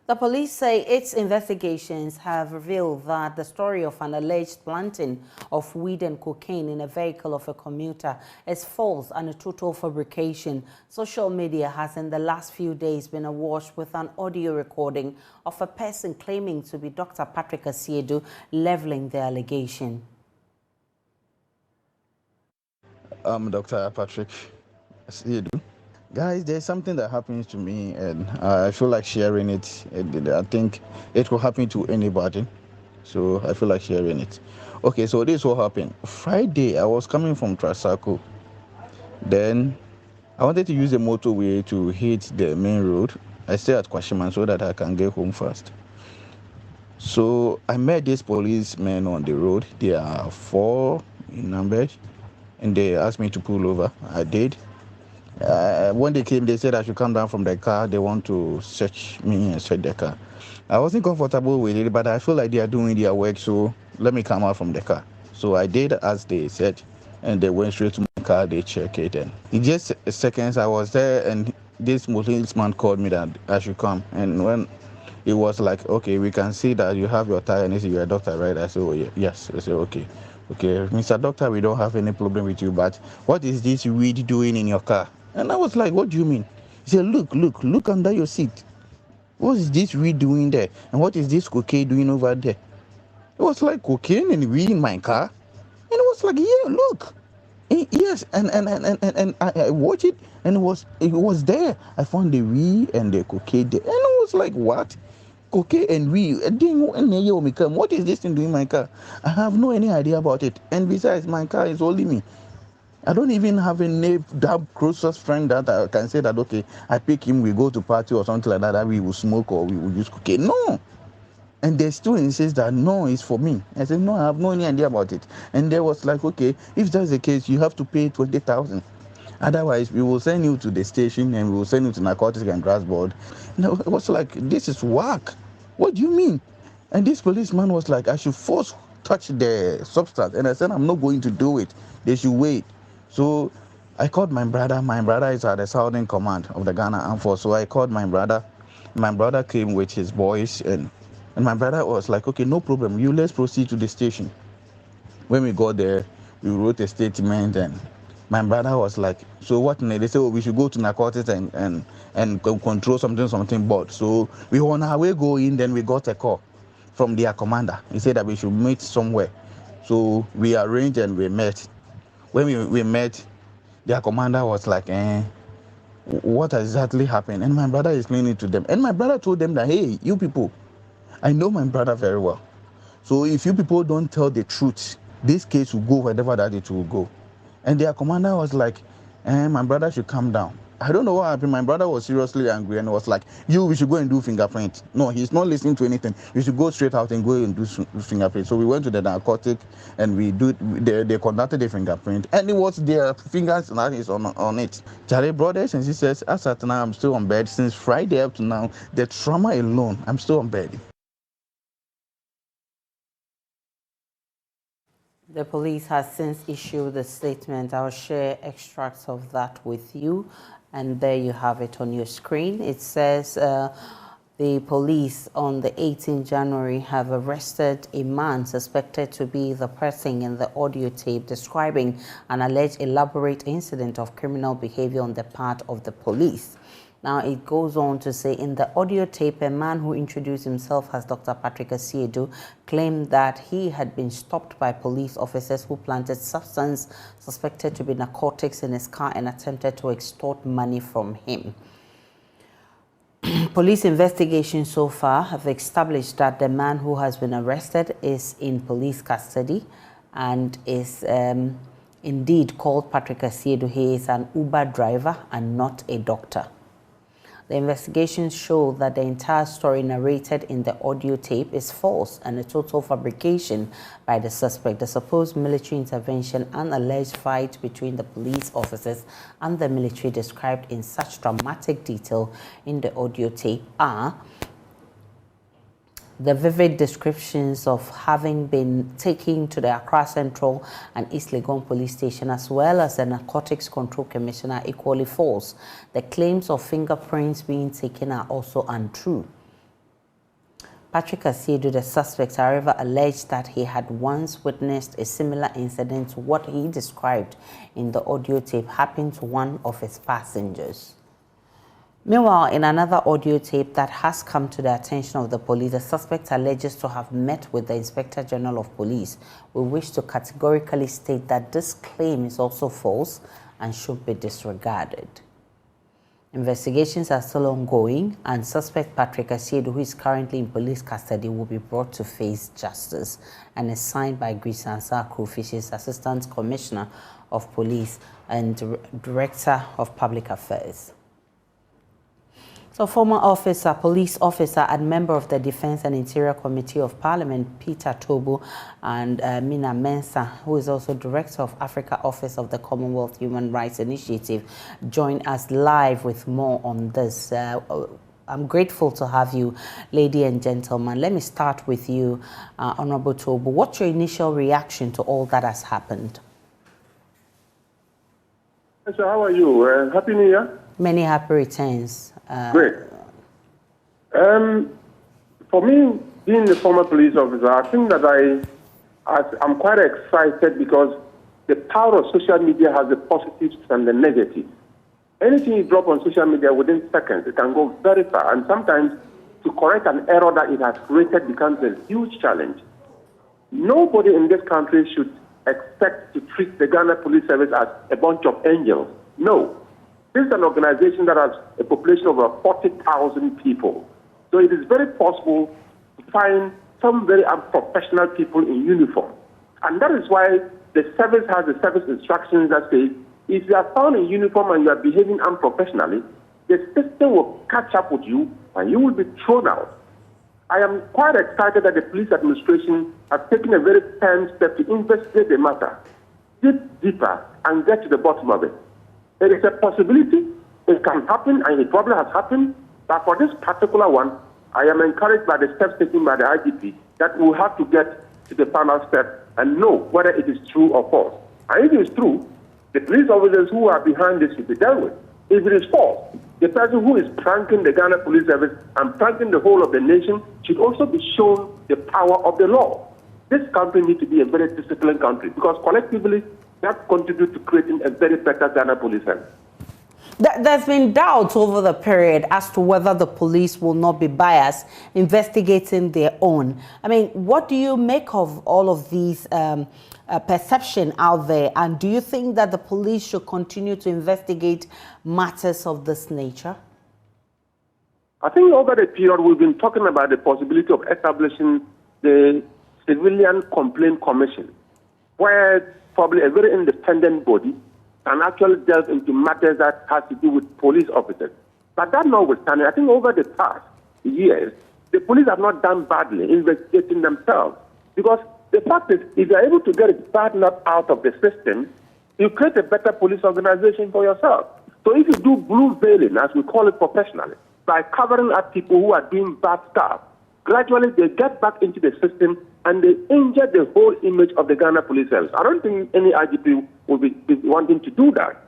The police say its investigations have revealed that the story of an alleged planting of weed and cocaine in a vehicle of a commuter is false and a total fabrication. Social media has in the last few days been awash with an audio recording of a person claiming to be Dr. Patrick Asiedu leveling the allegation. I'm Dr. Patrick Asiedu. Guys, there's something that happens to me and I feel like sharing it. I think it will happen to anybody. So I feel like sharing it. Okay, so this will happen. Friday, I was coming from Trasaco. Then I wanted to use the motorway to hit the main road. I stay at Kwashiman so that I can get home fast. So I met these policemen on the road. They are 4 in number. And they asked me to pull over. I did. When they came, they said I should come down from the car. They want to search me and search the car. I wasn't comfortable with it, but I feel like they are doing their work, so let me come out from the car. So I did as they said, and they went straight to my car. They checked it, and in just seconds I was there, and this policeman called me that I should come. And when it was like, okay, we can see that you have your tie, and he said, you're a doctor, right? I said, oh, yeah. Yes. I said, okay. Okay, Mr. Doctor, we don't have any problem with you, but what is this weed doing in your car? And I was like, what do you mean? He said, look under your seat. What is this weed doing there? And what is this cocaine doing over there? It was like cocaine and weed in my car. And it was like, yeah, look. Yes, and I watched it, and it was there. I found the weed and the cocaine there. And I was like, what? Cocaine and weed? What is this thing doing in my car? I have no any idea about it. And besides, my car is only me. I don't even have a that closest friend that I can say that, okay, I pick him, we go to party or something like that we will smoke or we will use cocaine. No. And they still insist that, no, it's for me. I said, no, I have no any idea about it. And they was like, okay, if that's the case, you have to pay 20,000. Otherwise, we will send you to the station and we will send you to Narcotics and Drugs Board. And it was like, this is whack. What do you mean? And this policeman was like, I should force touch the substance. And I said, I'm not going to do it. They should wait. So I called my brother. My brother is at the Southern Command of the Ghana Armed Force. So I called my brother. My brother came with his boys, and my brother was like, okay, no problem. Let's proceed to the station. When we got there, we wrote a statement, and my brother was like, so what? They said, oh, we should go to Narcotics and control something board. So we were on our way going, then we got a call from their commander. He said that we should meet somewhere. So we arranged and we met. When we met, their commander was like, what exactly happened? And my brother explained it to them. And my brother told them that, hey, you people, I know my brother very well. So if you people don't tell the truth, this case will go wherever that it will go. And their commander was like, my brother should calm down. I don't know what happened. My brother was seriously angry and was like, we should go and do fingerprint. No, he's not listening to anything. We should go straight out and go and do fingerprint. So we went to the narcotic and they conducted the fingerprint. And it was their fingers on it. Charlie, brothers and sisters, as at now, I'm still on bed. Since Friday up to now, the trauma alone, I'm still on bed. The police has since issued a statement. I'll share extracts of that with you. And there you have it on your screen. It says the police on the 18th January have arrested a man suspected to be the person in the audio tape describing an alleged elaborate incident of criminal behavior on the part of the police. Now, it goes on to say, in the audio tape, a man who introduced himself as Dr. Patrick Asiedu claimed that he had been stopped by police officers who planted substance suspected to be narcotics in his car and attempted to extort money from him. Police investigations so far have established that the man who has been arrested is in police custody and is indeed called Patrick Asiedu. He is an Uber driver and not a doctor. The investigations show that the entire story narrated in the audio tape is false and a total fabrication by the suspect. The supposed military intervention and alleged fight between the police officers and the military described in such dramatic detail in the audio tape are the vivid descriptions of having been taken to the Accra Central and East Legon Police Station, as well as the Narcotics Control Commissioner, equally false. The claims of fingerprints being taken are also untrue. Patrick Asiedu, the suspect, however, alleged that he had once witnessed a similar incident to what he described in the audio tape happen to one of his passengers. Meanwhile, in another audio tape that has come to the attention of the police, the suspect alleges to have met with the Inspector General of Police. We wish to categorically state that this claim is also false and should be disregarded. Investigations are still ongoing, and suspect Patrick Asiedu, who is currently in police custody, will be brought to face justice and is signed by Grisansa Krufish's Assistant Commissioner of Police and Director of Public Affairs. So former officer, police officer and member of the Defense and Interior Committee of Parliament, Peter Tobu, and Mina Mensah, who is also Director of Africa Office of the Commonwealth Human Rights Initiative, join us live with more on this. I'm grateful to have you, lady and gentlemen. Let me start with you, Honorable Tobu. What's your initial reaction to all that has happened? So how are you? Happy New Year? Many happy returns. Great. For me, being the former police officer, I think that I'm quite excited because the power of social media has the positives and the negatives. Anything you drop on social media within seconds, it can go very far. And sometimes to correct an error that it has created becomes a huge challenge. Nobody in this country should expect to treat the Ghana Police Service as a bunch of angels. No. This is an organization that has a population of over 40,000 people. So it is very possible to find some very unprofessional people in uniform. And that is why the service has the service instructions that say, if you are found in uniform and you are behaving unprofessionally, the system will catch up with you and you will be thrown out. I am quite excited that the police administration has taken a very firm step to investigate the matter, dig deeper and get to the bottom of it. It is a possibility, it can happen, and it probably has happened, but for this particular one, I am encouraged by the steps taken by the IGP that we will have to get to the final step and know whether it is true or false. And if it is true, the police officers who are behind this should be dealt with. If it is false, the person who is pranking the Ghana Police Service and pranking the whole of the nation should also be shown the power of the law. This country needs to be a very disciplined country because collectively, that contributes to creating a very better Ghana Police Service. There's been doubts over the period as to whether the police will not be biased investigating their own. I mean, what do you make of all of these perception out there? And do you think that the police should continue to investigate matters of this nature? I think over the period we've been talking about the possibility of establishing the Civilian Complaint Commission, where probably a very independent body can actually delve into matters that has to do with police officers. But that notwithstanding, I think over the past years, the police have not done badly investigating themselves. Because the fact is, if you're able to get a bad nut out of the system, you create a better police organization for yourself. So if you do blue veiling, as we call it professionally, by covering up people who are doing bad stuff, gradually they get back into the system and they injure the whole image of the Ghana Police Service. I don't think any IGP will be wanting to do that.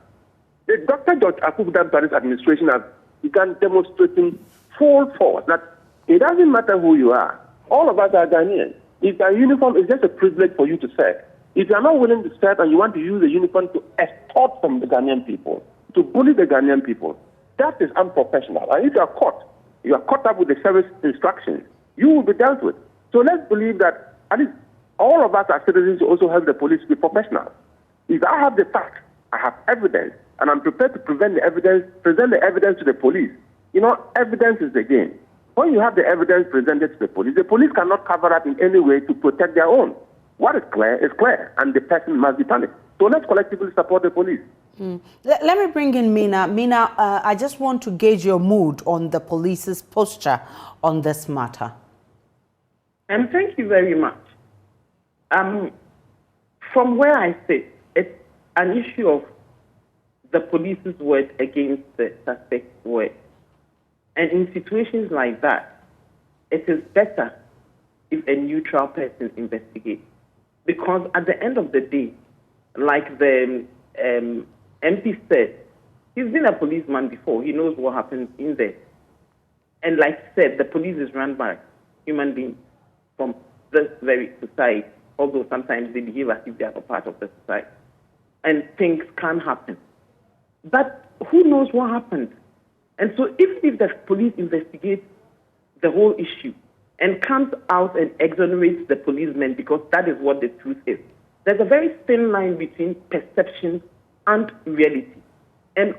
The Dr. George Akufuor-Dampari's administration has begun demonstrating full force that it doesn't matter who you are. All of us are Ghanaians. If your uniform is just a privilege for you to serve. If you are not willing to serve and you want to use the uniform to extort from the Ghanaian people, to bully the Ghanaian people, that is unprofessional. And if you are caught up with the service instructions, you will be dealt with. So let's believe that at least all of us as citizens also help the police be professional. If I have the facts, I have evidence, and I'm prepared to present the evidence to the police. You know, evidence is the game. When you have the evidence presented to the police cannot cover up in any way to protect their own. What is clear, and the person must be punished. So let's collectively support the police. Let me bring in Mina. Mina, I just want to gauge your mood on the police's posture on this matter. And thank you very much. From where I sit, it's an issue of the police's word against the suspect's word. And in situations like that, it is better if a neutral person investigates. Because at the end of the day, like the MP said, he's been a policeman before. He knows what happens in there. And like I said, the police is run by human beings from this very society, although sometimes they behave as if they are not part of the society. And things can happen. But who knows what happened? And so if the police investigates the whole issue and comes out and exonerates the policemen, because that is what the truth is, there's a very thin line between perception and reality. And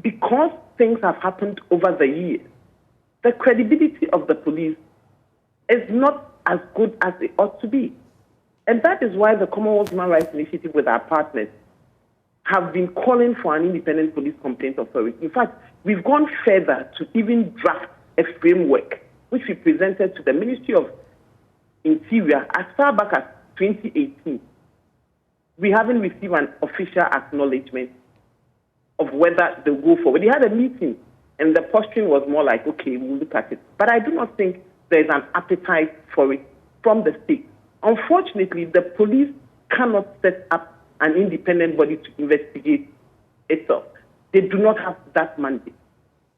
because things have happened over the years, the credibility of the police is not as good as it ought to be. And that is why the Commonwealth Human Rights Initiative with our partners have been calling for an independent police complaint authority. In fact, we've gone further to even draft a framework which we presented to the Ministry of Interior as far back as 2018. We haven't received an official acknowledgement of whether they'll go forward. They had a meeting, and the posturing was more like, okay, we'll look at it. But I do not think there's an appetite for it from the state. Unfortunately, the police cannot set up an independent body to investigate itself. They do not have that mandate.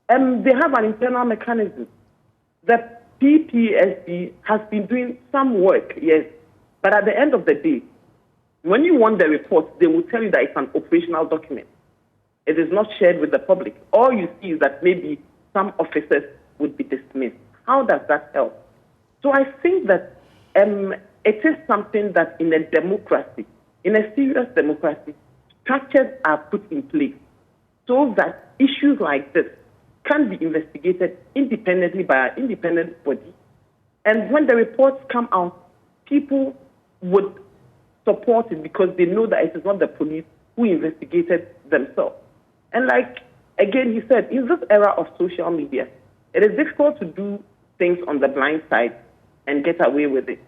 They have an internal mechanism. The PPSD has been doing some work, yes, but at the end of the day, when you want the report, they will tell you that it's an operational document. It is not shared with the public. All you see is that maybe some officers would be dismissed. How does that help? So I think that it is something that in a democracy, in a serious democracy, structures are put in place so that issues like this can be investigated independently by an independent body. And when the reports come out, people would support it because they know that it is not the police who investigated themselves. And like, again, he said, in this era of social media, it is difficult to do things on the blind side and get away with it.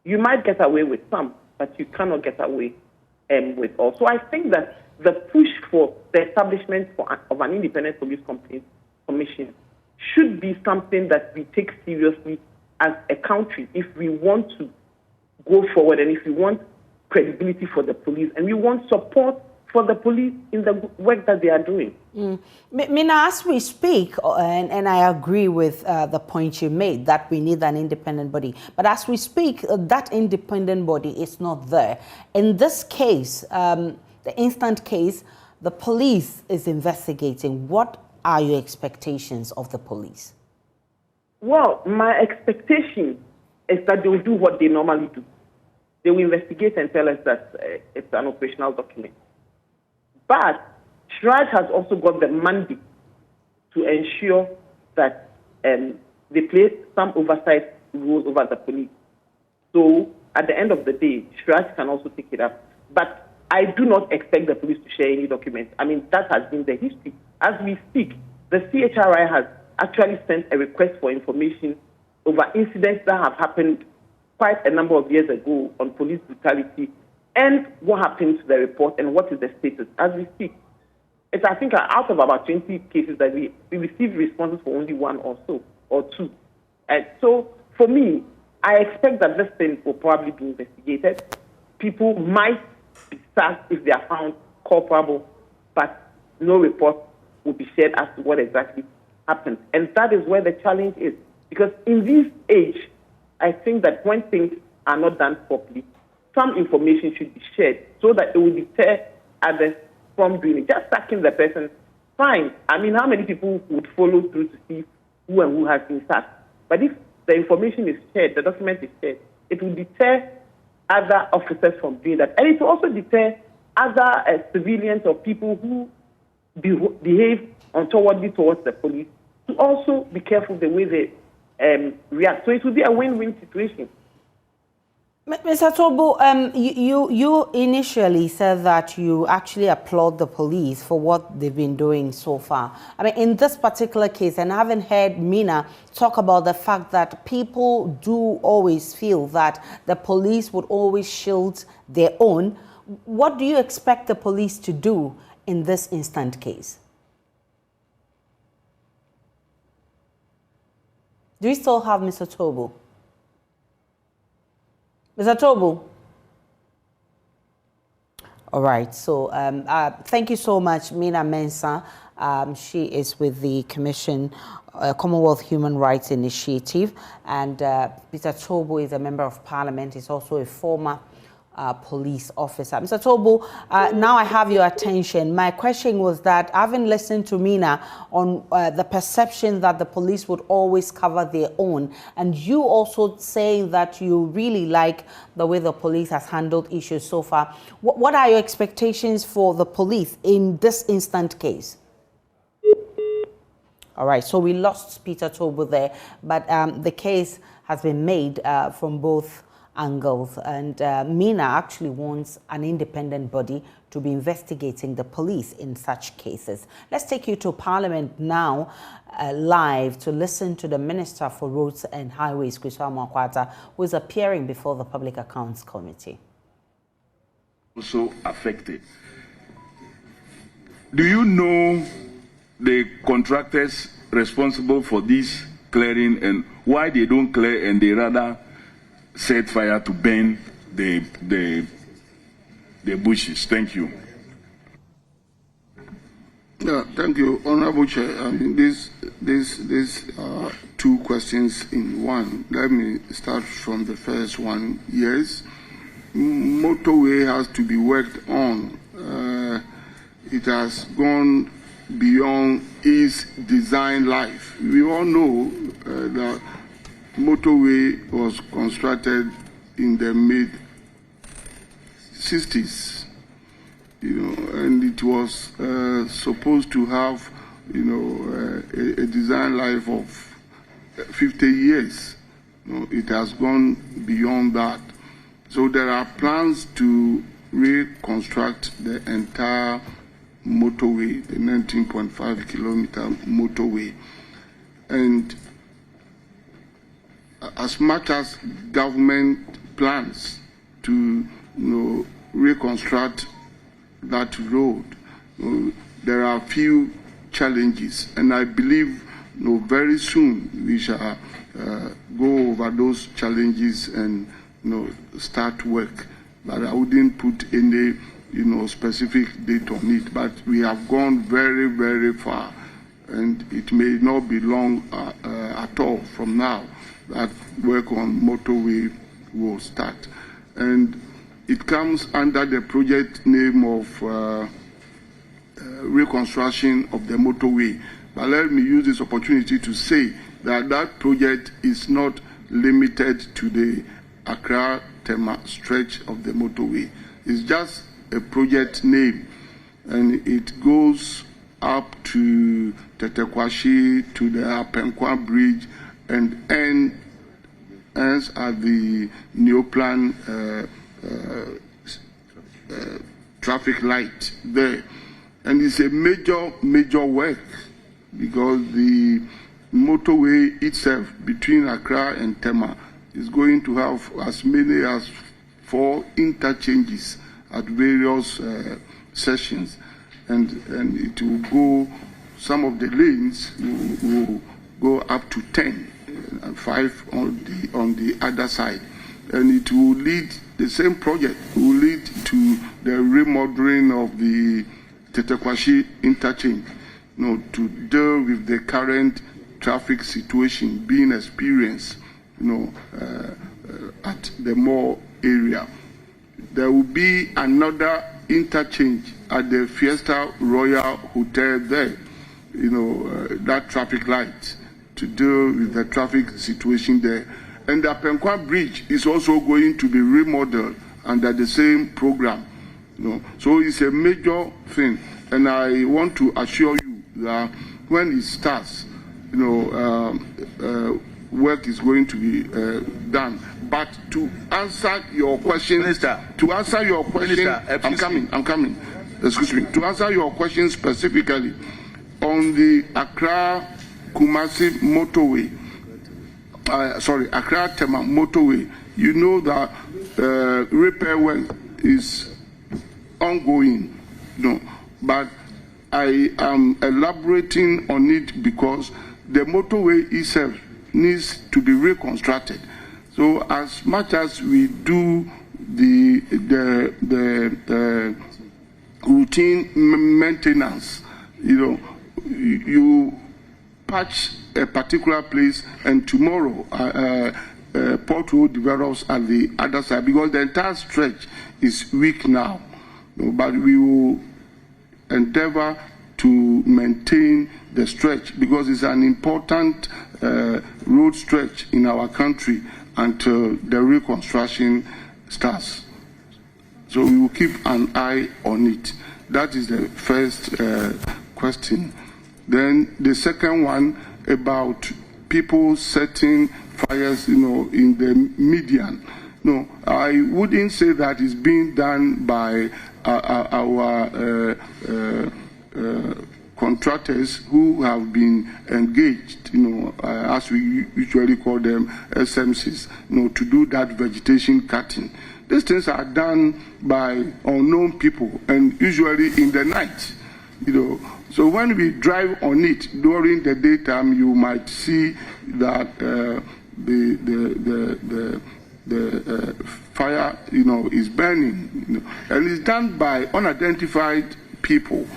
You might get away with some, but you cannot get away with all. So I think that the push for the establishment of an independent police commission should be something that we take seriously as a country if we want to go forward and if we want credibility for the police and we want support for the police in the work that they are doing. Mina, as we speak, and I agree with the point you made, that we need an independent body. But as we speak, that independent body is not there. In this case, the instant case, the police is investigating. What are your expectations of the police? Well, my expectation is that they will do what they normally do. They will investigate and tell us that it's an operational document. But Shraj has also got the mandate to ensure that they play some oversight rules over the police. So at the end of the day, Shraj can also take it up. But I do not expect the police to share any documents. I mean, that has been the history. As we speak, the CHRI has actually sent a request for information over incidents that have happened quite a number of years ago on police brutality and what happened to the report and what is the status as we speak. It's, I think, out of about 20 cases that we received responses for only one or so, or two. And so, for me, I expect that this thing will probably be investigated. People might be sacked if they are found culpable, but no report will be shared as to what exactly happened. And that is where the challenge is. Because in this age, I think that when things are not done properly, some information should be shared so that it will deter others from doing it. Just sacking the person, fine. I mean, how many people would follow through to see who and who has been sacked? But if the information is shared, the document is shared, it will deter other officers from doing that. And it will also deter other civilians or people who behave untowardly towards the police to also be careful the way they react. So it will be a win-win situation. Mr. Tobo, you initially said that you actually applaud the police for what they've been doing so far. I mean, in this particular case, and I haven't heard Mina talk about the fact that people do always feel that the police would always shield their own. What do you expect the police to do in this instant case? Do you still have Mr. Tobo? Mr. Tobo? All right, so thank you so much, Mina Mensah. She is with the Commission, Commonwealth Human Rights Initiative, and Peter Tobo is a member of Parliament. He's also a former police officer. Mr. Tobo, now I have your attention. My question was that, having listened to Mina on the perception that the police would always cover their own, and you also saying that you really like the way the police has handled issues so far, what are your expectations for the police in this instant case? All right, so we lost Peter Tobo there, but the case has been made from both angles, and Mina actually wants an independent body to be investigating the police in such cases. Let's take you to Parliament now, live, to listen to the Minister for Roads and Highways, Kuswa Mwakwata, who is appearing before the Public Accounts Committee. Also affected. Do you know the contractors responsible for this clearing and why they don't clear and they rather set fire to burn the bushes? Thank you. Yeah, thank you, Honorable Chair. I mean, this two questions in one. Let me start from the first one. Yes, motorway has to be worked on. It has gone beyond its design life. We all know that motorway was constructed in the mid-60s, and it was supposed to have, a design life of 50 years. It has gone beyond that. So there are plans to reconstruct the entire motorway, the 19.5 kilometer motorway, and as much as government plans to reconstruct that road, there are few challenges, and I believe very soon we shall go over those challenges and start work. But I wouldn't put any specific date on it, but we have gone very, very far, and it may not be long at all from now that work on motorway will start. And it comes under the project name of reconstruction of the motorway. But let me use this opportunity to say that that project is not limited to the Accra-Tema stretch of the motorway. It's just a project name, and it goes up to Tetekwashi, to the Apenkwa Bridge, and ends at the Neoplan traffic light there. And it's a major work, because the motorway itself between Accra and Tema is going to have as many as 4 interchanges at various sessions, and it will go, some of the lanes will go up to 10, and 5 on the other side, and it will lead, the same project will lead to the remodeling of the Tetekwashi interchange, to deal with the current traffic situation being experienced, at the mall area. There will be another interchange at the Fiesta Royal Hotel there, that traffic light, to deal with the traffic situation there. And the Apenkwa Bridge is also going to be remodeled under the same program. So it's a major thing, and I want to assure you that when it starts, work is going to be done. But to answer your question, Minister, I'm coming. Excuse me. To answer your question specifically on the Accra-Kumasi motorway, Accra-Tema motorway, you know that repair work is ongoing. But I am elaborating on it because the motorway itself needs to be reconstructed. So as much as we do the routine maintenance, you patch a particular place and tomorrow pothole develops at the other side, because the entire stretch is weak now. But we will endeavor to maintain the stretch, because it's an important road stretch in our country until the reconstruction starts. So we will keep an eye on it. That is the first question. Then the second one about people setting fires, in the median. No, I wouldn't say that is being done by our contractors who have been engaged, as we usually call them SMCs, to do that vegetation cutting. These things are done by unknown people, and usually in the night, So when we drive on it during the daytime, you might see that the fire, is burning, and it's done by unidentified people,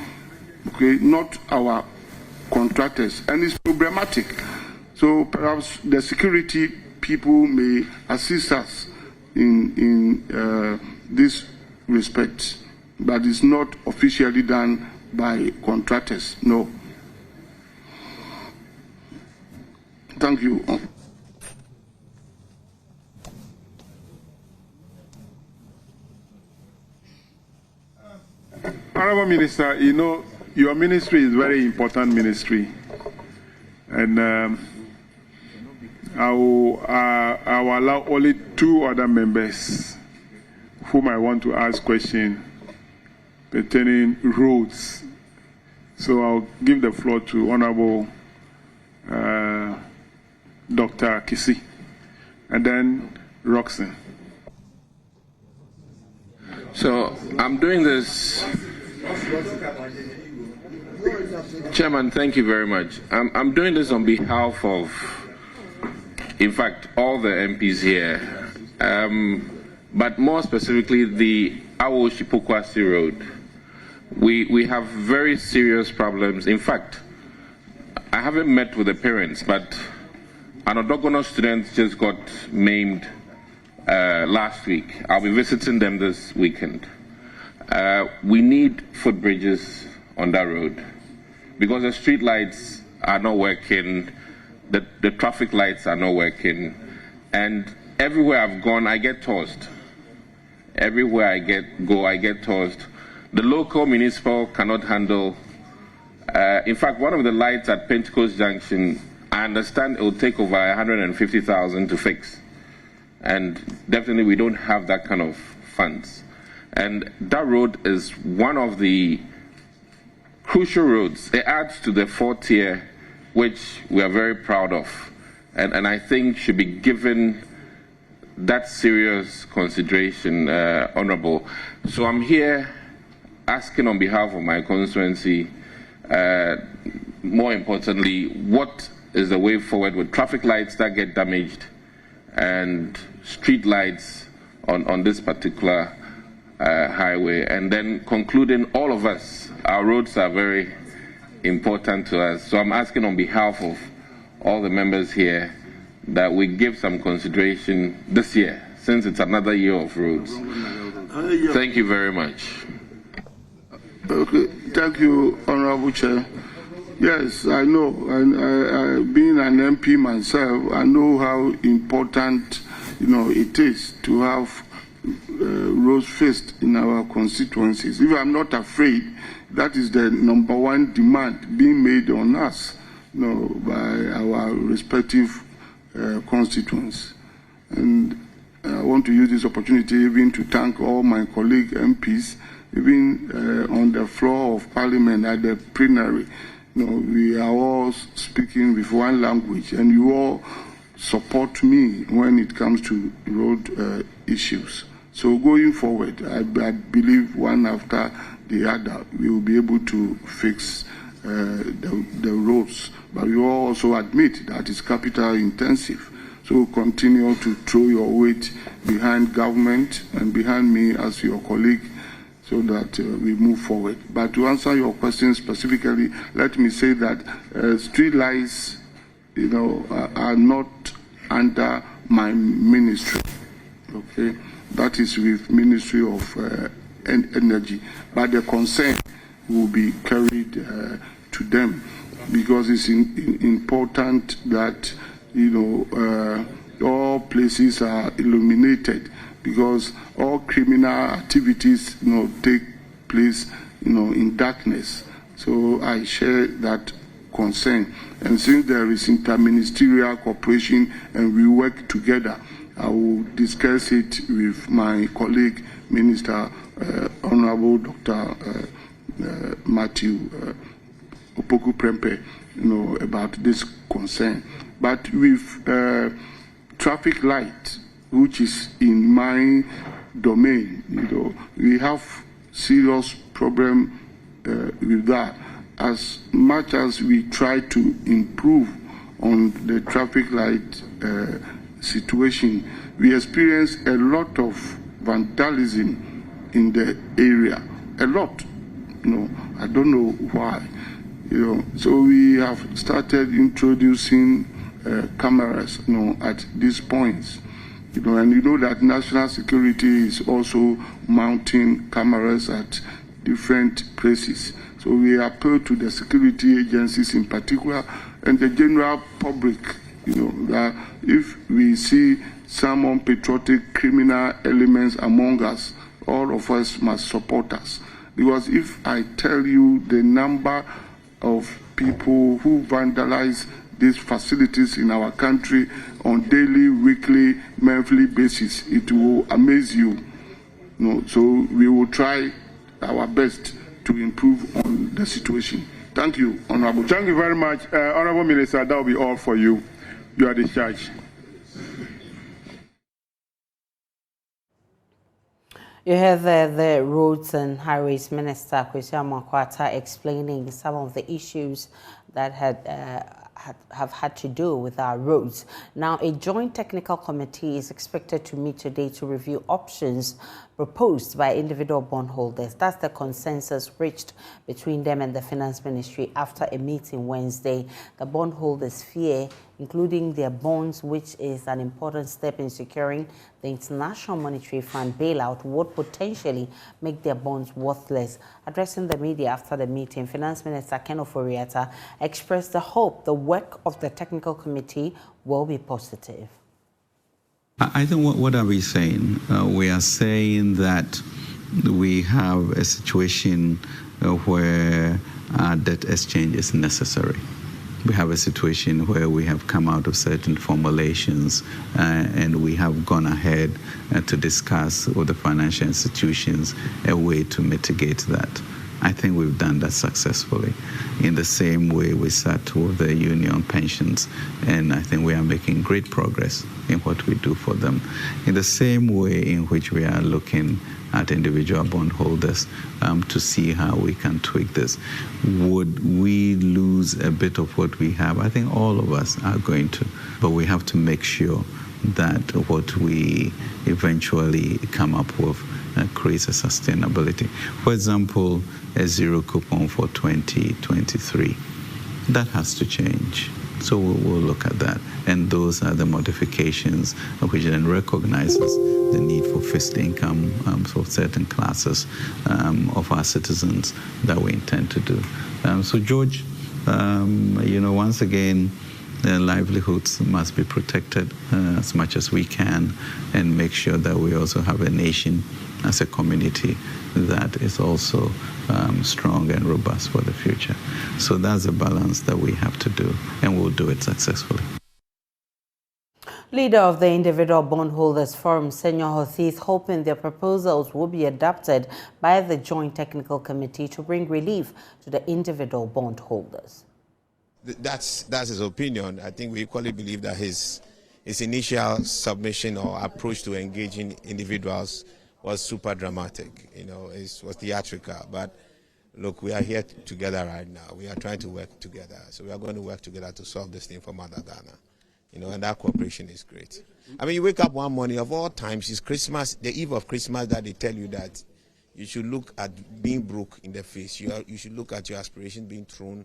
okay, not our contractors, and it's problematic. So perhaps the security people may assist us in this respect, but it's not officially done by contractors. No. Thank you. Honorable Minister, your ministry is a very important ministry, and I will allow only 2 other members whom I want to ask questions pertaining roads. So I'll give the floor to Honorable Dr. Kisi, and then Roxanne. So I'm doing this. Chairman, thank you very much. I'm doing this on behalf of, in fact, all the MPs here, but more specifically the Awo-Shipokwasi Road. We have very serious problems. In fact, I haven't met with the parents, but an Odogono student just got maimed last week. I'll be visiting them this weekend. We need footbridges on that road because the street lights are not working, the traffic lights are not working, and everywhere I've gone, I get tossed. Everywhere I get tossed. The local municipal cannot handle. In fact, one of the lights at Pentecost Junction, I understand it will take over 150,000 to fix. And definitely we don't have that kind of funds. And that road is one of the crucial roads. It adds to the 4th tier, which we are very proud of. And I think should be given that serious consideration, Honorable. So I'm here asking on behalf of my constituency, more importantly, what is the way forward with traffic lights that get damaged and street lights on this particular highway, and then concluding all of us, our roads are very important to us. So I'm asking on behalf of all the members here that we give some consideration this year, since it's another year of roads. Thank you very much. Okay, thank you, Honorable Chair. Yes, I know, and being an MP myself, I know how important, it is to have roads fixed in our constituencies. If I'm not afraid, that is the #1 demand being made on us, by our respective constituents. And I want to use this opportunity even to thank all my colleague MPs, even on the floor of Parliament at the plenary. We are all speaking with one language, and you all support me when it comes to road issues. So going forward, I believe one after the other, we will be able to fix the roads. But you all also admit that it's capital intensive. So continue to throw your weight behind government and behind me as your colleague, so that we move forward. But to answer your question specifically, let me say that street lights, are not under my ministry. Okay, that is with Ministry of Energy. But the concern will be carried to them, because it's important that all places are illuminated, because all criminal activities take place in darkness. So I share that concern, and since there is interministerial cooperation and we work together, I will discuss it with my colleague Minister Honorable Dr. Matthew Opoku Prempeh, about this concern. But with traffic light, which is in my domain, we have serious problem with that. As much as we try to improve on the traffic light situation, we experience a lot of vandalism in the area. A lot. I don't know why. So we have started introducing cameras, at these points. And that national security is also mounting cameras at different places. So we appeal to the security agencies in particular and the general public, that if we see some unpatriotic criminal elements among us, all of us must support us. Because if I tell you the number of people who vandalize these facilities in our country on daily, weekly, monthly basis, it will amaze you. So we will try our best to improve on the situation. Thank you, Honorable. Thank you very much. Honorable Minister, that will be all for you. You are discharged. You have the Roads and Highways Minister, Kwesi Amoako-Attah, explaining some of the issues that have had to do with our roads. Now, a joint technical committee is expected to meet today to review options proposed by individual bondholders. That's the consensus reached between them and the Finance Ministry after a meeting Wednesday. The bondholders fear including their bonds, which is an important step in securing the International Monetary Fund bailout, would potentially make their bonds worthless. Addressing the media after the meeting, Finance Minister Ken Ofori-Atta expressed the hope the work of the technical committee will be positive. I think what are we saying? We are saying that we have a situation where debt exchange is necessary. We have a situation where we have come out of certain formulations and we have gone ahead to discuss with the financial institutions a way to mitigate that. I think we've done that successfully. In the same way we sat with the union pensions, and I think we are making great progress in what we do for them. In the same way in which we are looking at individual bondholders to see how we can tweak this. Would we lose a bit of what we have? I think all of us are going to, but we have to make sure that what we eventually come up with creates a sustainability. For example, a zero coupon for 2023. That has to change. So we'll look at that. And those are the modifications which then recognizes the need for fixed income for certain classes of our citizens that we intend to do. So George, once again, livelihoods must be protected as much as we can, and make sure that we also have a nation as a community that is also strong and robust for the future. So that's a balance that we have to do, and we'll do it successfully. Leader of the Individual Bondholders Forum, Senor Hothith, hoping their proposals will be adopted by the Joint Technical Committee to bring relief to the individual bondholders. That's his opinion. I think we equally believe that his initial submission or approach to engaging individuals was super dramatic. It was theatrical. But look, we are here together right now. We are trying to work together. So we are going to work together to solve this thing for Mother Ghana. And that cooperation is great. I mean, you wake up one morning, of all times, it's Christmas, the eve of Christmas, that they tell you that you should look at being broke in the face. You should look at your aspiration being thrown,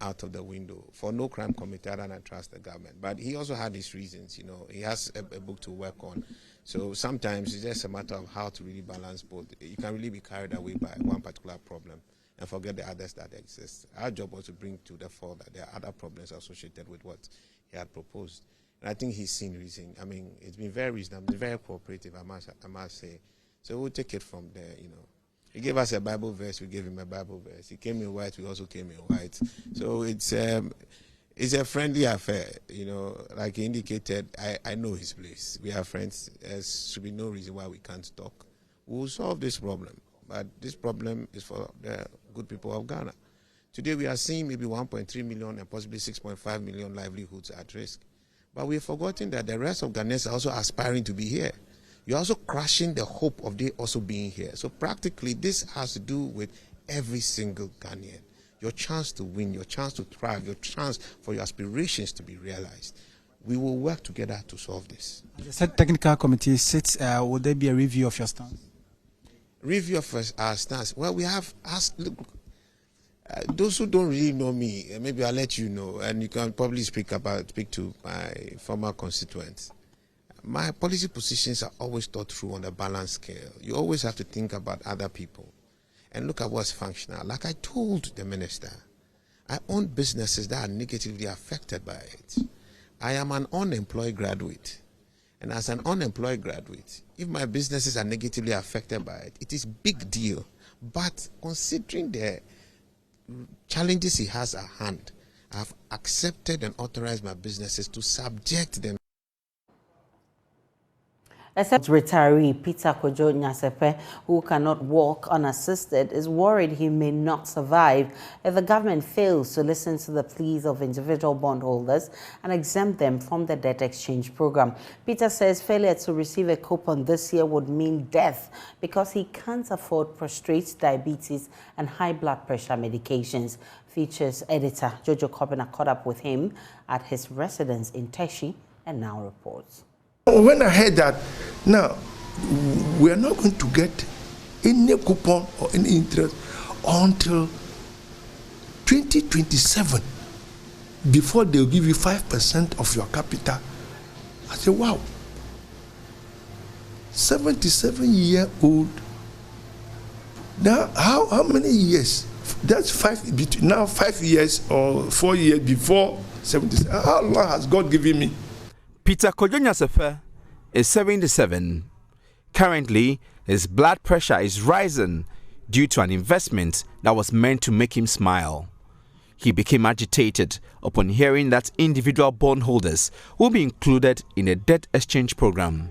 out of the window. For no crime committed, and I trust the government. But he also had his reasons, He has a book to work on. So sometimes it's just a matter of how to really balance both. You can really be carried away by one particular problem and forget the others that exist. Our job was to bring to the fore that there are other problems associated with what he had proposed. And I think he's seen reason. It's been very reasonable, very cooperative, I must say. So we'll take it from there, He gave us a Bible verse, we gave him a Bible verse. He came in white, we also came in white. So it's a friendly affair, Like he indicated, I know his place. We are friends. There should be no reason why we can't talk. We'll solve this problem. But this problem is for the good people of Ghana. Today we are seeing maybe 1.3 million and possibly 6.5 million livelihoods at risk. But we've forgotten that the rest of Ghanaians are also aspiring to be here. You're also crushing the hope of they also being here. So practically, this has to do with every single Ghanaian. Your chance to win, your chance to thrive, your chance for your aspirations to be realized. We will work together to solve this. The technical committee sits. Will there be a review of your stance? Review of our stance. Well, we have asked. Look, those who don't really know me, maybe I'll let you know, and you can probably speak to my former constituents. My policy positions are always thought through on a balanced scale. You always have to think about other people and look at what's functional. Like I told the minister, I own businesses that are negatively affected by it. I am an unemployed graduate. And as an unemployed graduate, if my businesses are negatively affected by it, it is a big deal. But considering the challenges he has at hand, I've accepted and authorized my businesses to subject them. Except retiree Peter Kojo Nyasepe, who cannot walk unassisted, is worried he may not survive if the government fails to listen to the pleas of individual bondholders and exempt them from the debt exchange program. Peter says failure to receive a coupon this year would mean death because he can't afford prostate, diabetes, and high blood pressure medications. Features editor Jojo Kobina caught up with him at his residence in Teshi and now reports. When I heard that, now, we are not going to get any coupon or any interest until 2027, before they'll give you 5% of your capital. I said, wow, 77-year-old. Now, how many years? That's 5 years or 4 years before 77. How long has God given me? Peter Kojo Nyasepe is 77. Currently, his blood pressure is rising due to an investment that was meant to make him smile. He became agitated upon hearing that individual bondholders will be included in a debt exchange program.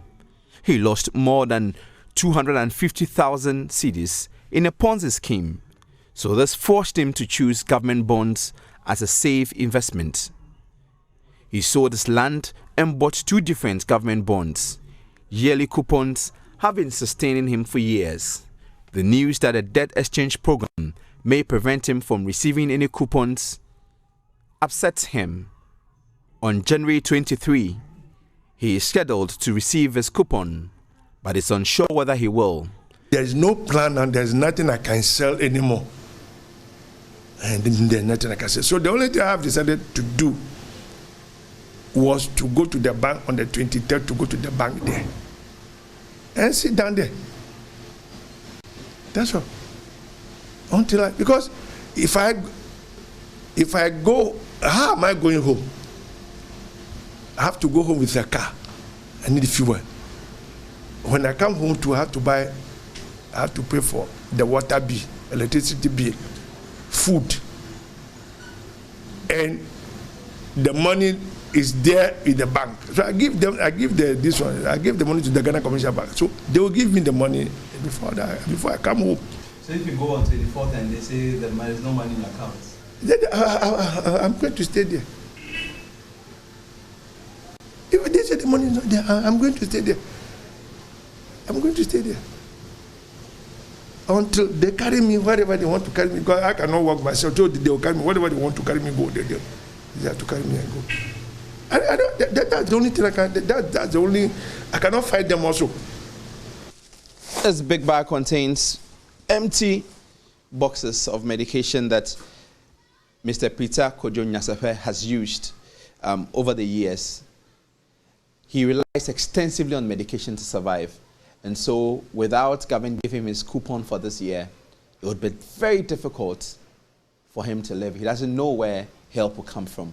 He lost more than 250,000 cedis in a Ponzi scheme, so this forced him to choose government bonds as a safe investment. He sold his land and bought 2 different government bonds. Yearly coupons have been sustaining him for years. The news that a debt exchange program may prevent him from receiving any coupons upsets him. On January 23, he is scheduled to receive his coupon, but is unsure whether he will. There is no plan and there's nothing I can sell anymore. And there's nothing I can sell. So the only thing I have decided to do was to go to the bank on the 23rd, to go to the bank there and sit down there. That's all. Because if I go, how am I going home? I have to go home with a car. I need fuel. When I come home I have to pay for the water bill, electricity bill, food, and the money is there in the bank. So I give the money to the Ghana Commercial Bank. So they will give me the money before I come home. So if you go on 24th and they say there is no money in your account, I'm going to stay there. If they say the money is not there, I'm going to stay there. I'm going to stay there until they carry me wherever they want to carry me. Because I cannot walk myself. So they will carry me wherever they want to carry me. Go there. They have to carry me and go. That's the only thing I can. That's the only. I cannot fight them also. This big bag contains empty boxes of medication that Mr. Peter Kojo Nyasefe has used over the years. He relies extensively on medication to survive. And so without government giving him his coupon for this year, it would be very difficult for him to live. He doesn't know where help will come from.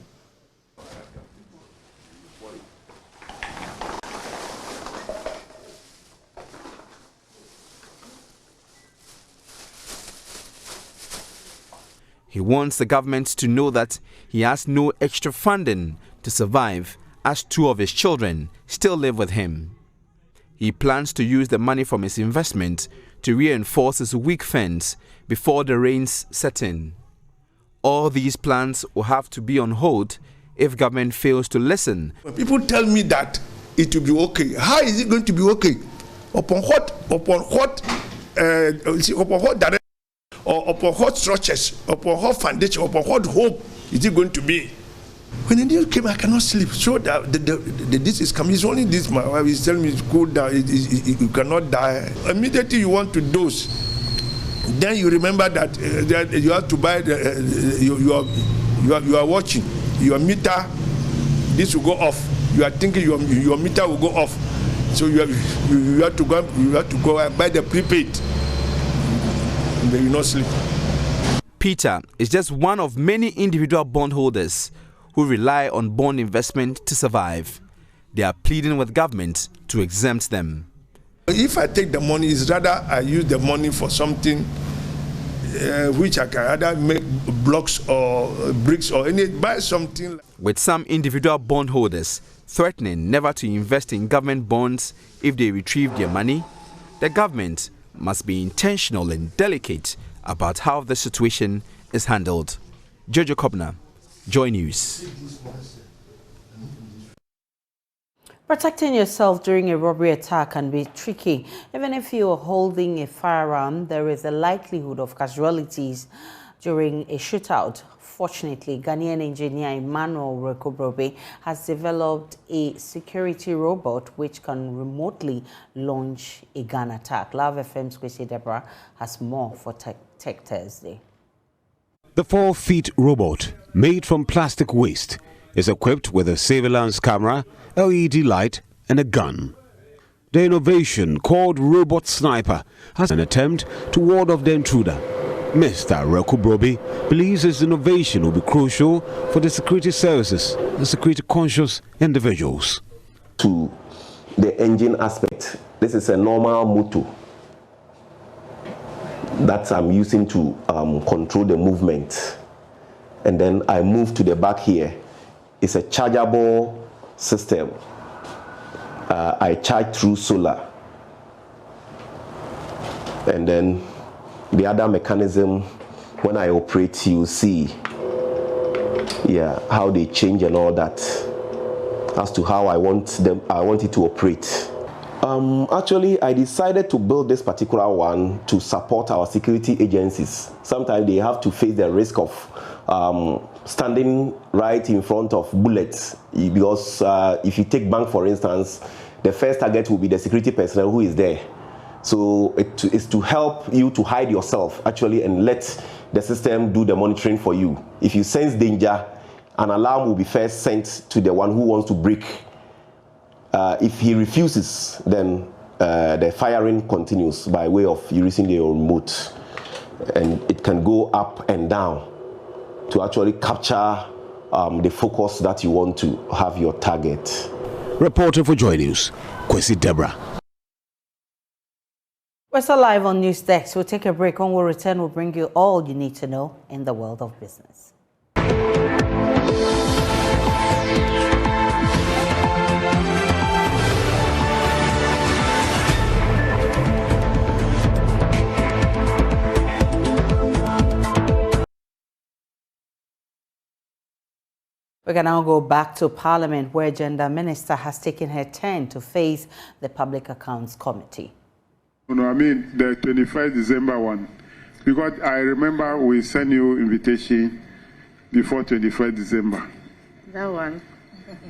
He wants the government to know that he has no extra funding to survive, as 2 of his children still live with him. He plans to use the money from his investment to reinforce his weak fence before the rains set in. All these plans will have to be on hold if government fails to listen. When people tell me that it will be okay, how is it going to be okay? Upon what direction, or upon what structures, upon what foundation, upon what hope is it going to be? When the news came, I cannot sleep. So that this is coming. It's only this. My wife is telling me to cool down. You cannot die. Immediately you want to dose. Then you remember that you have to buy you are watching your meter. This will go off. You are thinking your meter will go off. So you have to go and buy the prepaid. Then you not sleep. Peter is just one of many individual bondholders who rely on bond investment to survive. They are pleading with government to exempt them. If I take the money, it's rather I use the money for something which I can either make blocks or bricks or buy something. With some individual bondholders threatening never to invest in government bonds if they retrieve their money, the government must be intentional and delicate about how the situation is handled. Jojo Kobna, JoyNews. Protecting yourself during a robbery attack can be tricky. Even if you are holding a firearm, there is a likelihood of casualties during a shootout. Fortunately, Ghanaian engineer Emmanuel Rekobrobe has developed a security robot which can remotely launch a gun attack. Love FM's Kwesi Deborah has more for Tech Thursday. The 4-foot robot, made from plastic waste, is equipped with a surveillance camera, LED light, and a gun. The innovation, called Robot Sniper, has an attempt to ward off the intruder. Mr. Rekobrobe believes his innovation will be crucial for the security services and security-conscious individuals. To the engine aspect, this is a normal motor that I'm using to control the movement. And then I move to the back here. It's a chargeable system. I charge through solar. And then the other mechanism, when I operate, you see how they change and all that as to how I want it to operate. Actually, I decided to build this particular one to support our security agencies. Sometimes they have to face the risk of standing right in front of bullets, because if you take bank, for instance, the first target will be the security personnel who is there. So it is to help you to hide yourself, actually, and let the system do the monitoring for you. If you sense danger, an alarm will be first sent to the one who wants to break. If he refuses, then the firing continues by way of using the remote. And it can go up and down to actually capture the focus that you want to have your target. Reporter for JoyNews, Kwesi Deborah. We're still live on News Desk. We'll take a break. When we return, we'll bring you all you need to know in the world of business. We can now go back to Parliament, where Gender Minister has taken her turn to face the Public Accounts Committee. No, I mean the 25th December one, because I remember we sent you invitation before 25th December. That one.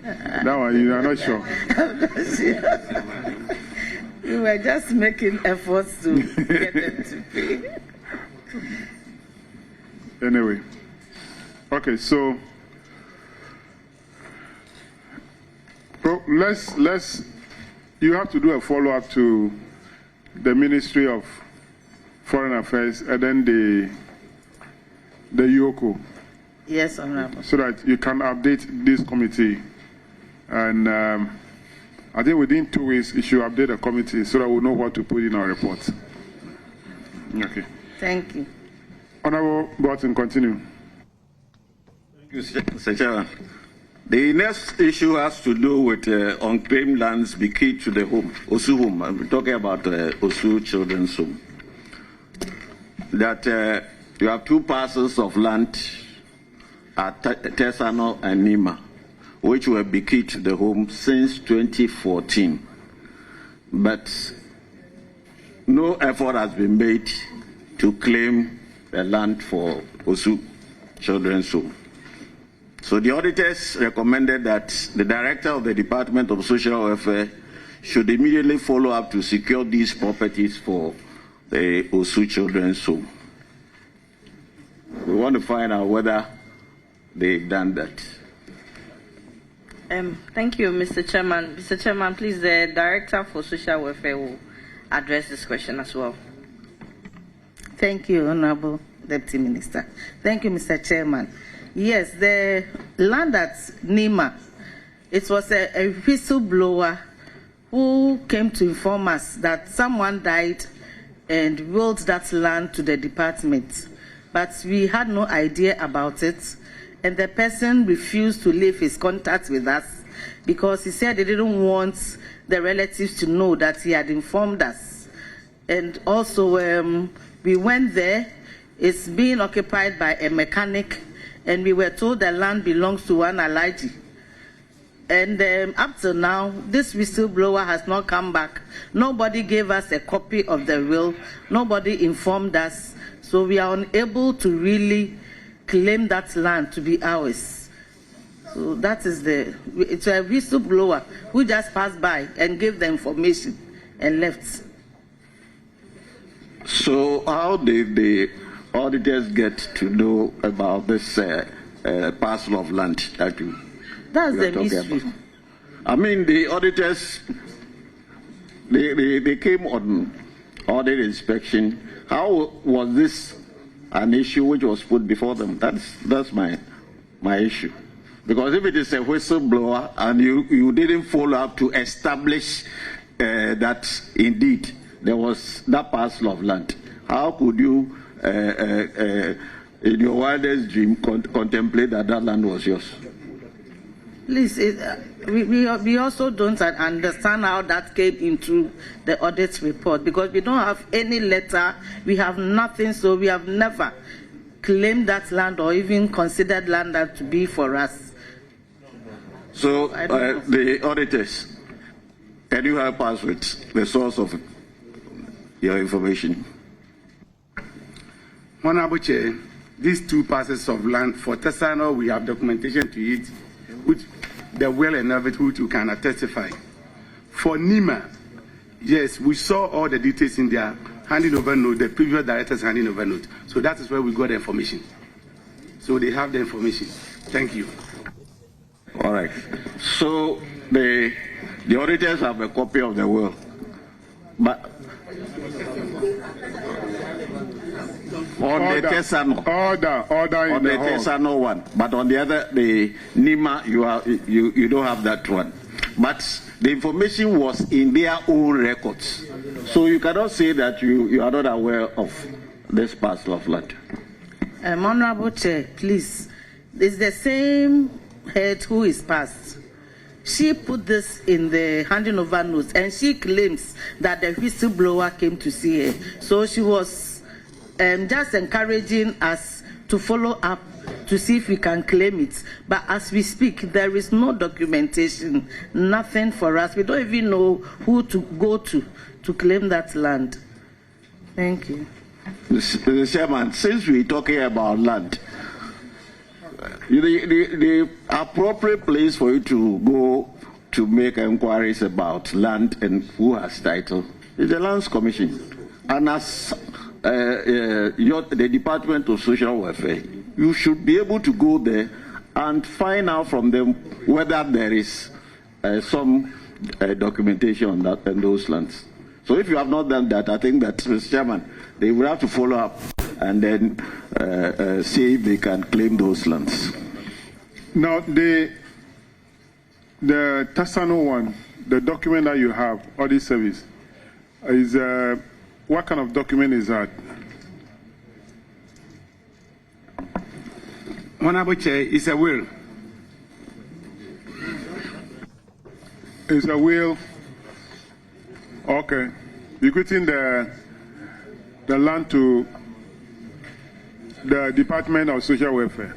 That one, you are not sure. We were just making efforts to get them to pay. Anyway, okay, so let's. You have to do a follow-up to the Ministry of Foreign Affairs and then the UOCO. Yes, Honorable. So that you can update this committee, and I think within 2 weeks you should update the committee so that we'll know what to put in our report. Okay. Thank you. Honorable Burton, continue. Thank you, Mr. Chairman. The next issue has to do with unclaimed lands bequeathed to the home, Osu home. I'm talking about Osu Children's Home. That you have 2 parcels of land at Tesano and Nima, which were bequeathed to the home since 2014. But no effort has been made to claim the land for Osu Children's Home. So the auditors recommended that the director of the Department of Social Welfare should immediately follow up to secure these properties for the Osu Children's Home. We want to find out whether they've done that. Thank you, Mr. Chairman. Mr. Chairman, please, the Director for Social Welfare will address this question as well. Thank you, Honorable Deputy Minister. Thank you, Mr. Chairman. Yes, the land at Nima, it was a whistleblower who came to inform us that someone died and willed that land to the department. But we had no idea about it, and the person refused to leave his contact with us because he said he didn't want the relatives to know that he had informed us. And also, we went there. It's being occupied by a mechanic, and we were told the land belongs to one Alaji. And up till now, this whistleblower has not come back. Nobody gave us a copy of the will. Nobody informed us. So we are unable to really claim that land to be ours. So that is it's a whistleblower who just passed by and gave the information and left. So how did the auditors get to know about this parcel of land that you That's are the talking mystery. about? I mean, the auditors, they came on audit inspection. How was this an issue which was put before them? That's my issue. Because if it is a whistleblower and you didn't follow up to establish that indeed there was that parcel of land, how could you, in your wildest dream, contemplate that land was yours? Please, we also don't understand how that came into the audit report because we don't have any letter, we have nothing, so we have never claimed that land or even considered land that to be for us. So, the auditors, can you help us with the source of your information? Honorable Chair, these 2 parcels of land for Tesano, we have documentation to it, which the well and everything you can testify. For Nima, yes, we saw all the details in their handing over note, the previous director's handing over note. So that is where we got the information. So they have the information. Thank you. All right. So the auditors have a copy of the will, but on the Tesano, on the Tesano one, but on the other, the Nima, you don't have that one. But the information was in their own records, so you cannot say that you are not aware of this parcel of land. Honorable Chair, please, it's the same head who is passed. She put this in the handing over notes, and she claims that the whistleblower came to see her. So she was just encouraging us to follow up to see if we can claim it. But as we speak, there is no documentation, nothing for us. We don't even know who to go to claim that land. Thank you. Mr. Chairman, since we're talking about land, the appropriate place for you to go to make inquiries about land and who has title is the Lands Commission. And as the Department of Social Welfare, you should be able to go there and find out from them whether there is some documentation on that and those lands. So if you have not done that, I think that, Mr. Chairman, they will have to follow up and then see if they can claim those lands. Now, the Tassano one, the document that you have, audit service, is what kind of document is that? Honorable Chair, it's a will. It's a will. Okay. You're quitting the land to the Department of Social Welfare.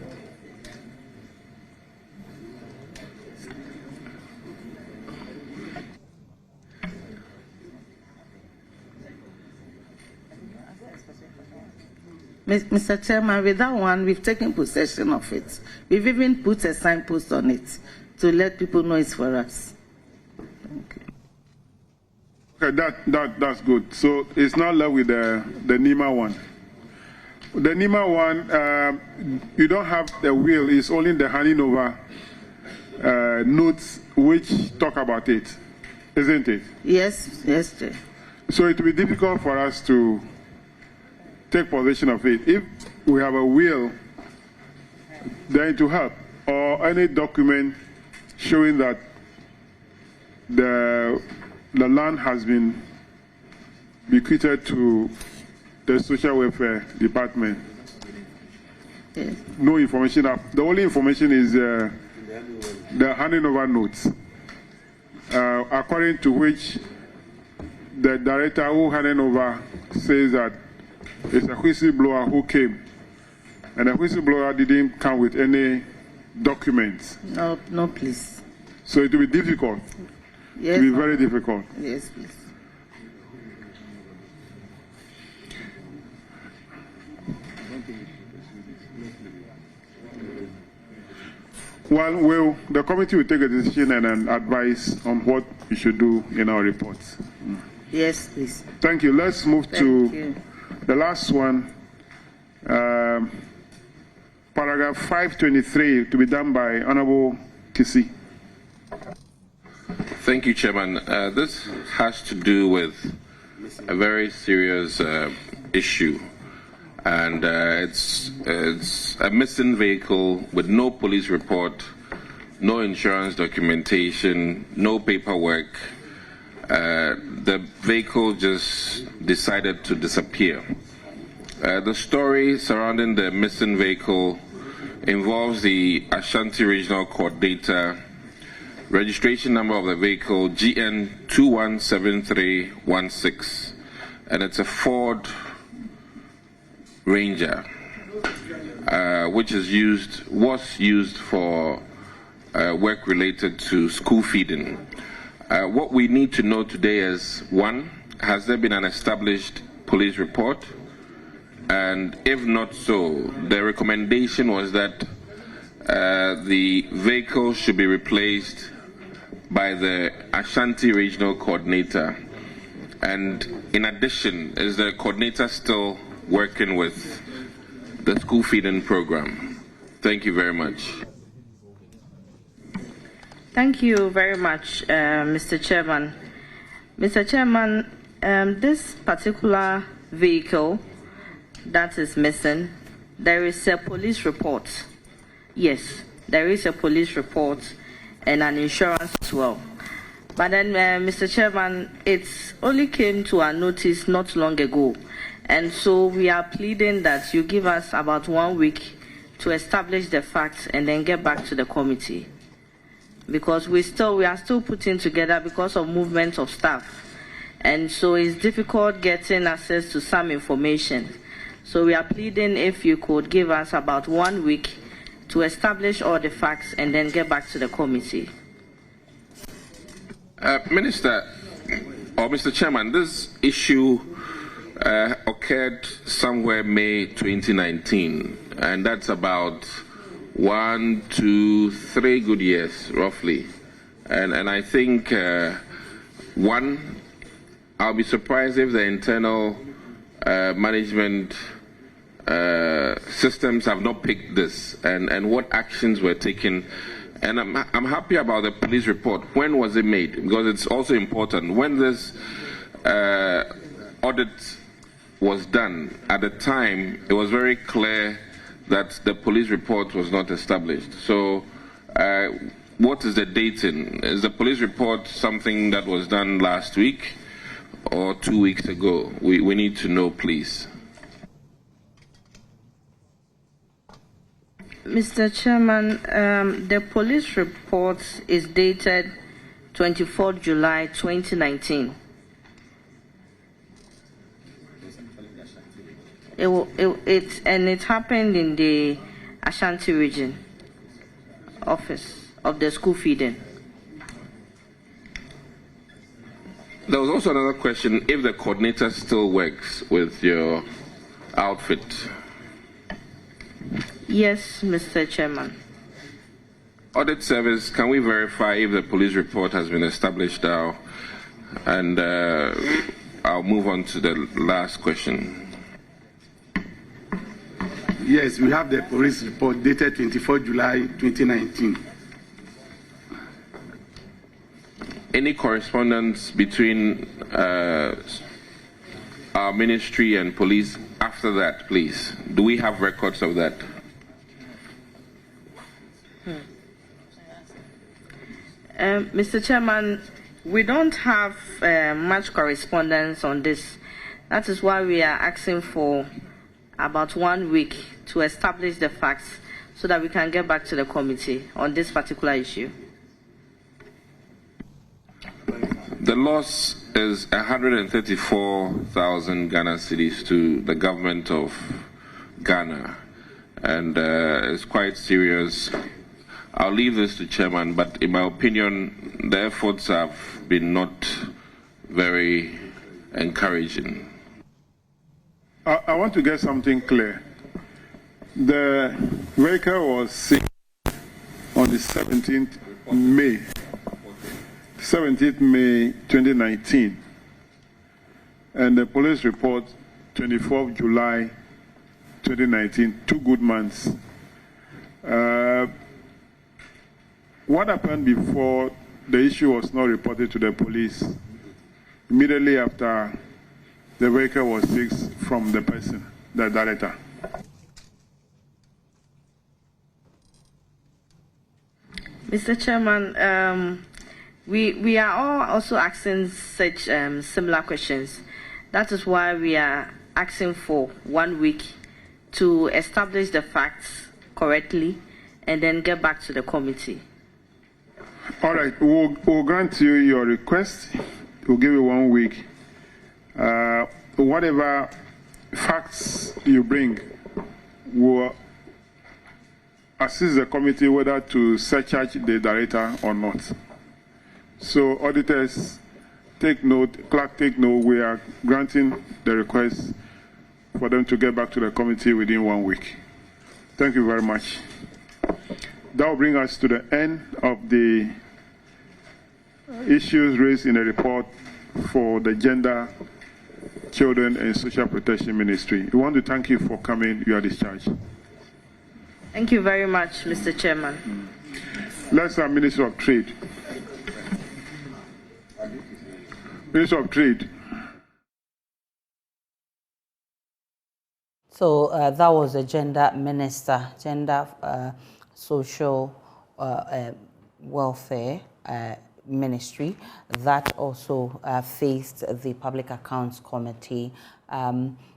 Mr. Chairman, with that one, we've taken possession of it. We've even put a signpost on it to let people know it's for us. Thank you. Okay, that's good. So it's not left with the NEMA one. The NEMA one, you don't have the will, it's only the handing over notes which talk about it, isn't it? Yes, yes, Chair. So it will be difficult for us to take possession of it. If we have a will, then to help, or any document showing that the land has been bequeathed to the Social Welfare Department. Yes. No information. The only information is the handing over notes, according to which the director who handed over says that it's a whistleblower who came, and the whistleblower didn't come with any documents. No, please. So it will be difficult. Yes. It will be very difficult. Yes, please. Well, the committee will take a decision and an advice on what we should do in our reports. Yes, please. Thank you. Let's move to the last one. Paragraph 523 to be done by Honorable Kisi. Thank you, Chairman. This has to do with a very serious issue, and it's a missing vehicle with no police report, no insurance documentation, no paperwork. The vehicle just decided to disappear. The story surrounding the missing vehicle involves the Ashanti Regional Coordinator, registration number of the vehicle GN 217316, and it's a Ford Ranger, which was used for work related to school feeding. What we need to know today is, one, has there been an established police report? And if not so, the recommendation was that the vehicle should be replaced by the Ashanti Regional Coordinator. And in addition, is the coordinator still working with the school feeding program? Thank you very much. Thank you very much, Mr. Chairman. Mr. Chairman, this particular vehicle that is missing, there is a police report. Yes, there is a police report and an insurance as well. But then, Mr. Chairman, it only came to our notice not long ago. And so we are pleading that you give us about 1 week to establish the facts and then get back to the committee. Because we are still putting together because of movement of staff. And so it's difficult getting access to some information. So we are pleading if you could give us about 1 week to establish all the facts and then get back to the committee. Minister, or Mr. Chairman, this issue occurred somewhere May 2019, and that's about 1, 2, 3 good years, roughly. And I think, one, I'll be surprised if the internal management systems have not picked this and what actions were taken. And I'm happy about the police report. When was it made? Because it's also important. When this audit was done, at the time, it was very clear that the police report was not established. So what is the dating? Is the police report something that was done last week or 2 weeks ago? We need to know, please. Mr. Chairman, the police report is dated 24 July 2019. It happened in the Ashanti region office of the school feeding. There was also another question, if the coordinator still works with your outfit. Yes, Mr. Chairman. Audit service, can we verify if the police report has been established now? And I'll move on to the last question. Yes, we have the police report dated 24 July 2019. Any correspondence between our ministry and police after that, please? Do we have records of that? Mr. Chairman, we don't have much correspondence on this. That is why we are asking for about 1 week to establish the facts so that we can get back to the committee on this particular issue. The loss is 134,000 Ghana cedis to the government of Ghana, and it's quite serious. I'll leave this to Chairman, but in my opinion, the efforts have been not very encouraging. I want to get something clear. The vehicle was seen on the 17th May 2019, and the police report 24th July 2019, 2 good months. What happened before the issue was not reported to the police? Immediately after the vehicle was seized from the person, the director. Mr. Chairman, we are all also asking such similar questions. That is why we are asking for 1 week to establish the facts correctly and then get back to the committee. All right, we'll grant you your request. We'll give you 1 week. Whatever facts you bring will assist the committee whether to surcharge the director or not. So auditors, take note, clerk, take note, we are granting the request for them to get back to the committee within 1 week. Thank you very much. That will bring us to the end of the issues raised in the report for the Gender, Children and Social Protection Ministry. We want to thank you for coming. You are discharged. Thank you very much, Mr. Chairman. Let's have Minister of Trade. Minister of Trade. So that was a gender minister, social welfare ministry that also faced the Public Accounts Committee.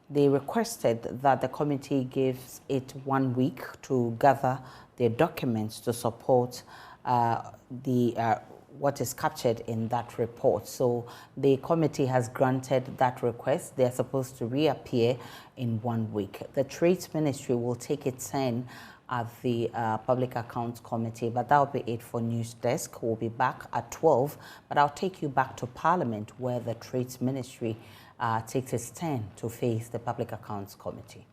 They requested that the committee gives it 1 week to gather their documents to support what is captured in that report. So the committee has granted that request. They are supposed to reappear in 1 week. The Trades Ministry will take its turn at the Public Accounts Committee, but that will be it for News Desk. We'll be back at 12, but I'll take you back to Parliament where the Trades Ministry takes its turn to face the Public Accounts Committee.